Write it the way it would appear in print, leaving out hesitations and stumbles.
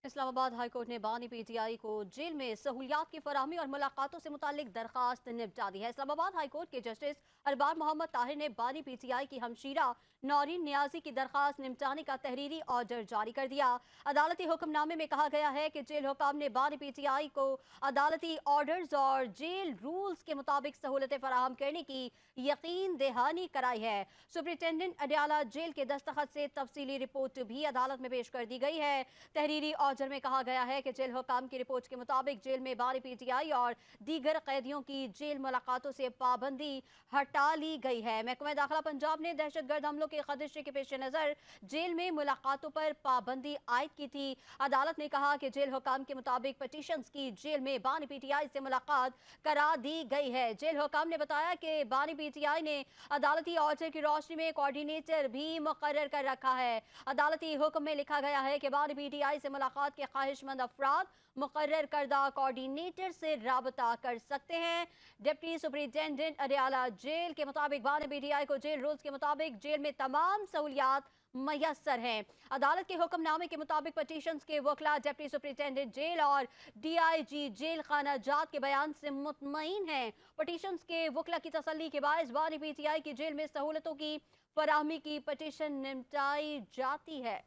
اسلام آباد high court نے بانی پی ٹی آئی کو جیل میں سہولیات کی فراہمی اور ملاقاتوں سے متعلق درخواست نمٹا دی ہے۔ اسلام آباد ہائی کورٹ کے جسٹس ارباب محمد طاہر نے بانی پی ٹی آئی کی ہمشیرہ نورین نیازی کی درخواست نمٹانے کا تحریری آرڈر جاری کر دیا۔ عدالتی حکم نامے میں کہا گیا ہے کہ جیل حکام نے بانی پی ٹی آئی کو عدالتی آرڈرز اور جیل رولز کے مطابق سہولتیں فراہم کرنے کی یقین دہانی کرائی ہے۔ سپرنٹینڈنٹ اڈیالہ جیل کے دستخط سے تفصیلی رپورٹ بھی عدالت میں پیش کر دی گئی ہے۔ تحریری آرڈر میں کہا گیا ہے کہ جیل حکام کی رپورٹ کے مطابق جیل میں بانی پی ٹی آئی اور دیگر قیدیوں کی جیل ملاقاتوں سے پابندی ہٹا لی گئی ہے۔ محکمہ داخلہ پنجاب نے دہشت گرد حملوں کے خدشے کے پیش نظر جیل میں ملاقاتوں پر پابندی عائد کی تھی۔ عدالت نے کہا کہ جیل حکام کے مطابق پٹیشنز کی جیل میں بانی پی ٹی آئی سے ملاقات کرا دی گئی ہے۔ جیل حکام نے بتایا کہ بانی پی ٹی آئی نے عدالتی آرڈر کی روشنی میں کوارڈینیٹر بھی مقرر کر رکھا ہے۔ عدالتی حکم میں لکھا گیا ہے کہ بانی پی ٹی آئی سے ملاقات کے خواہش مند افراد مقرر کردہ کوارڈینیٹر سے رابطہ کر سکتے ہیں۔ ڈپٹی سپرنٹینڈنٹ اڈیالہ جیل کے مطابق بانی پی ٹی آئی کو جیل رولز کے مطابق جیل میں تمام سہولیات میسر ہیں۔ عدالت کے حکم نامے کے مطابق پٹیشنز کے وکلاء ڈپٹی سپرنٹینڈنٹ جیل اور ڈی آئی جی جیل خانہ جات کے بیان سے مطمئن ہیں۔ پٹیشنز کے وکلاء کی تسلی کے باعث بانی پی ٹی آئی کی جیل میں سہولتوں کی فراہمی کی پٹیشن نمٹائی جاتی ہے۔